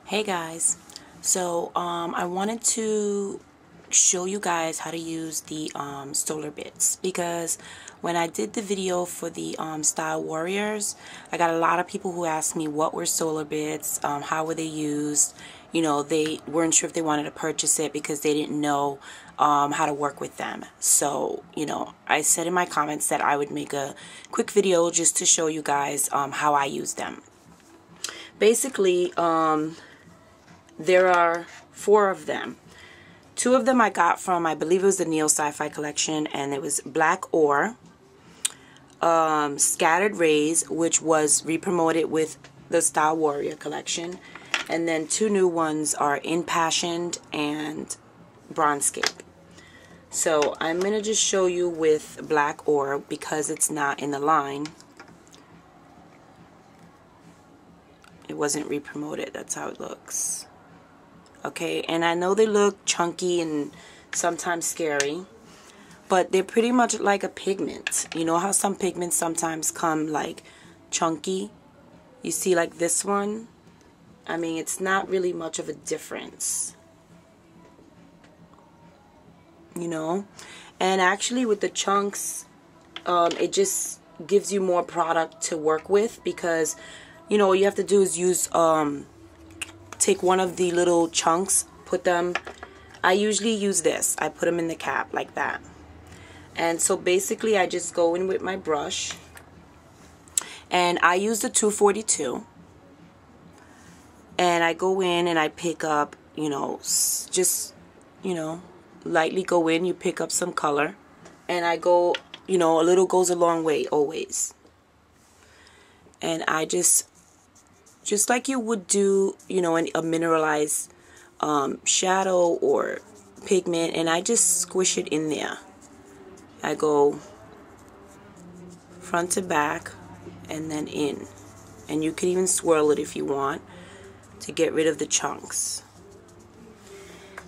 Hey guys, so I wanted to show you guys how to use the solar bits, because when I did the video for the Style Warriors, I got a lot of people who asked me what were solar bits, how were they used. You know, they weren't sure if they wanted to purchase it because they didn't know how to work with them. So, you know, I said in my comments that I would make a quick video just to show you guys how I use them. Basically, there are 4 of them. 2 of them I got from, I believe it was the Neo Sci-Fi collection, and it was Black Ore, Scattered Rays, which was re-promoted with the Style Warrior collection, and then 2 new ones are Impassioned and Bronzescape. So I'm going to just show you with Black Ore because it's not in the line. It wasn't re-promoted, that's how it looks. Okay, and I know they look chunky and sometimes scary, but they're pretty much like a pigment. You know how some pigments sometimes come like chunky? You see like this one? I mean, it's not really much of a difference. You know? And actually with the chunks, it just gives you more product to work with, because, you know, all you have to do is use, take one of the little chunks, put them, I usually use this, I put them in the cap like that. And so basically I just go in with my brush, and I use the 242, and I go in and I pick up, you know, just, you know, lightly go in, you pick up some color, and I go, you know, a little goes a long way always. And I just like you would do, you know, a mineralized shadow or pigment, and I just squish it in there. I go front to back and then in, and you can even swirl it if you want to get rid of the chunks.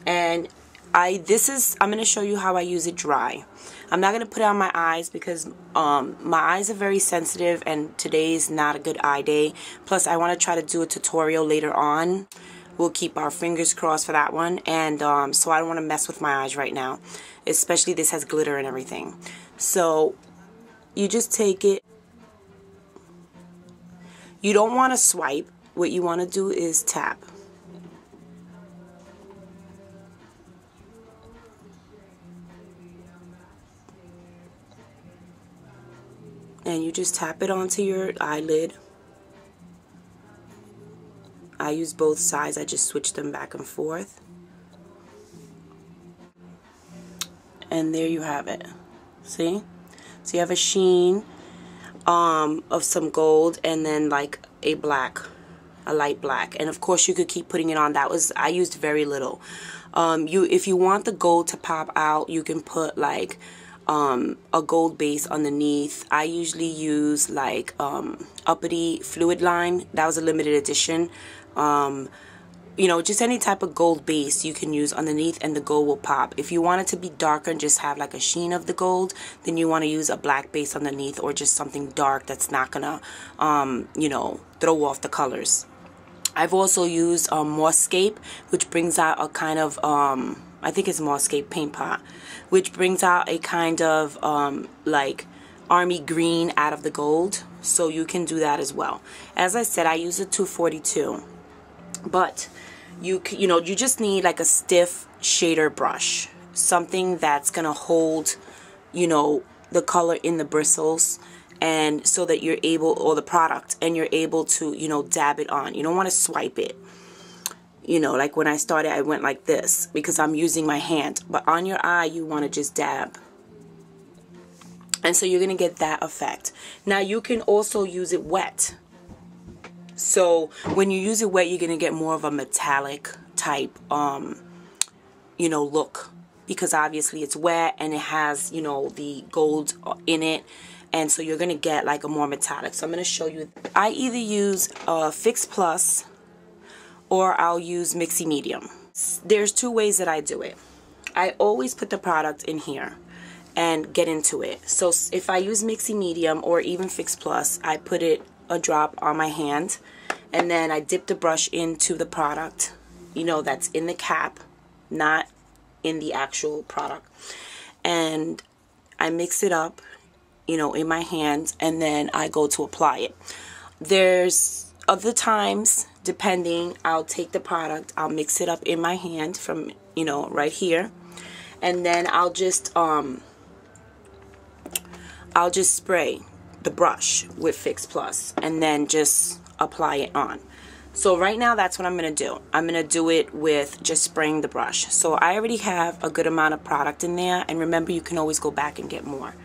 And I'm going to show you how I use it dry. I'm not going to put it on my eyes because my eyes are very sensitive, and today is not a good eye day. Plus, I want to try to do a tutorial later on. We'll keep our fingers crossed for that one. And so I don't want to mess with my eyes right now. Especially this has glitter and everything. So you just take it. You don't want to swipe. What you want to do is tap. And you just tap it onto your eyelid. I use both sides. I just switch them back and forth. And there you have it. See? So you have a sheen of some gold, and then like a black, a light black. And of course you could keep putting it on. I used very little. If you want the gold to pop out, you can put like a gold base underneath. I usually use like uppity fluid line. That was a limited edition. You know, just any type of gold base you can use underneath, and the gold will pop. If you want it to be darker and just have like a sheen of the gold, then you want to use a black base underneath, or just something dark that's not gonna you know, throw off the colors. I've also used Mosscape, which brings out a kind of I think it's Mosscape paint pot, which brings out a kind of like army green out of the gold. So you can do that as well. As I said, I use a 242, but you know, you just need like a stiff shader brush, something that's gonna hold, you know, the color in the bristles, and so that you're able, or the product, and you're able to, you know, dab it on. You don't want to swipe it. You know, like when I started, I went like this because I'm using my hand. But on your eye, you want to just dab. And so you're going to get that effect. Now, you can also use it wet. So when you use it wet, you're going to get more of a metallic type, you know, look. Because obviously it's wet and it has, you know, the gold in it. And so you're going to get like a more metallic. So I'm going to show you. I either use Fix Plus, or I'll use Mixy Medium. There's 2 ways that I do it. I always put the product in here and get into it. So if I use Mixy Medium or even Fix Plus, I put it a drop on my hand, And then I dip the brush into the product, you know, that's in the cap, not in the actual product. And I mix it up, you know, in my hands, and then I go to apply it. There's other times, depending, I'll take the product, I'll mix it up in my hand from, you know, right here, and then I'll just spray the brush with Fix Plus and then just apply it on. So right now that's what I'm going to do. I'm going to do it with just spraying the brush. So I already have a good amount of product in there, and remember, you can always go back and get more.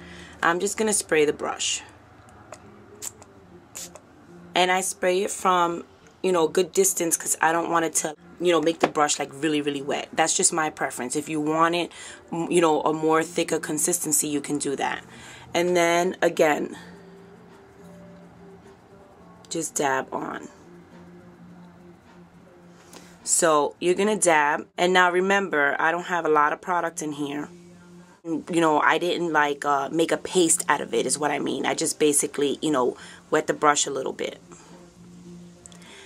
I'm just going to spray the brush. And I spray it from, you know, a good distance because I don't want it to, you know, make the brush like really, really wet. That's just my preference. If you want it, you know, a more thicker consistency, you can do that. And then again, just dab on. So you're gonna dab, and now remember, I don't have a lot of product in here. You know, I didn't like make a paste out of it, is what I mean. I just basically, you know, wet the brush a little bit.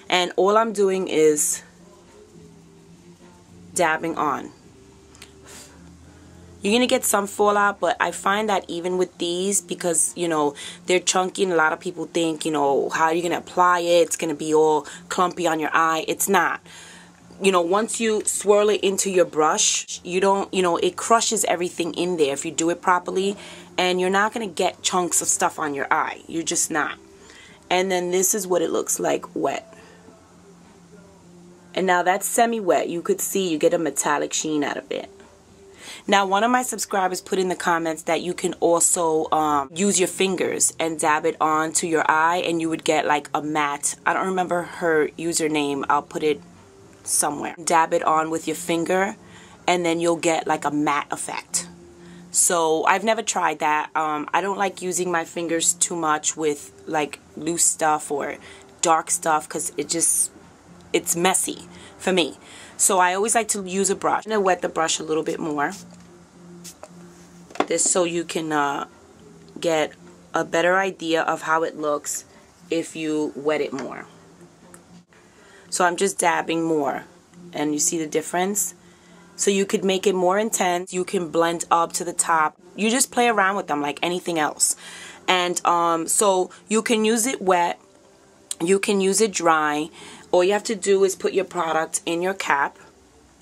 And all I'm doing is dabbing on. You're going to get some fallout, but I find that even with these, because, you know, they're chunky and a lot of people think, you know, how are you going to apply it? It's going to be all clumpy on your eye. It's not. You know, once you swirl it into your brush, you don't, you know, it crushes everything in there if you do it properly, and you're not going to get chunks of stuff on your eye. You're just not. And then this is what it looks like wet. And now that's semi-wet. You could see you get a metallic sheen out of it. Now, one of my subscribers put in the comments that you can also use your fingers and dab it onto your eye, and you would get like a matte. I don't remember her username. I'll put it somewhere. Dab it on with your finger, and then you'll get like a matte effect. So I've never tried that. I don't like using my fingers too much with like loose stuff or dark stuff because it's messy for me. So I always like to use a brush. I'm going to wet the brush a little bit more. This so you can get a better idea of how it looks if you wet it more. So I'm just dabbing more, and you see the difference? So you could make it more intense. You can blend up to the top. You just play around with them like anything else. And so you can use it wet. You can use it dry. All you have to do is put your product in your cap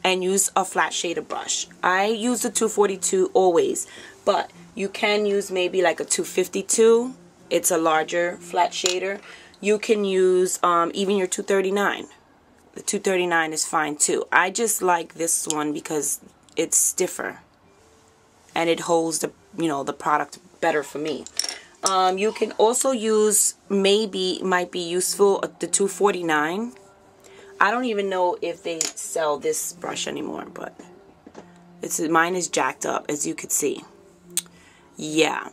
and use a flat shader brush. I use the 242 always, but you can use maybe like a 252. It's a larger flat shader. You can use even your 239. The 239 is fine too. I just like this one because it's stiffer and it holds the, you know, the product better for me. You can also use, maybe might be useful, the 249. I don't even know if they sell this brush anymore, but mine is jacked up, as you could see. Yeah,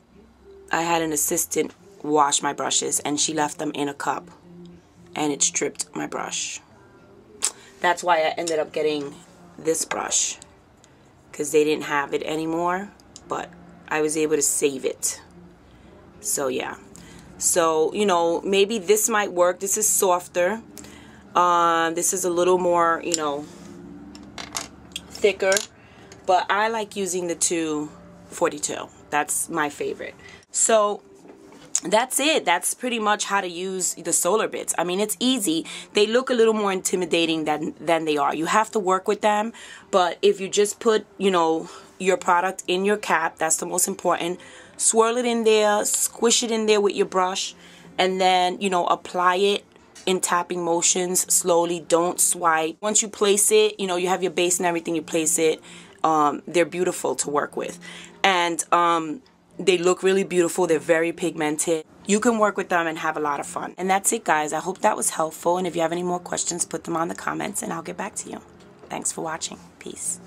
I had an assistant wash my brushes and she left them in a cup and it stripped my brush. That's why I ended up getting this brush, because they didn't have it anymore, but I was able to save it. So yeah, so you know, maybe this might work. This is softer. This is a little more, you know, thicker, but I like using the 242. That's my favorite. So that's it. That's pretty much how to use the solar bits. I mean, it's easy. They look a little more intimidating than they are. You have to work with them, but if you just put, you know, your product in your cap, that's the most important. Swirl it in there, squish it in there with your brush, and then, you know, apply it in tapping motions slowly. Don't swipe. Once you place it, you know, you have your base and everything, you place it. They're beautiful to work with. And they look really beautiful. They're very pigmented. You can work with them and have a lot of fun. And that's it, guys. I hope that was helpful. And if you have any more questions, put them on the comments and I'll get back to you. Thanks for watching. Peace.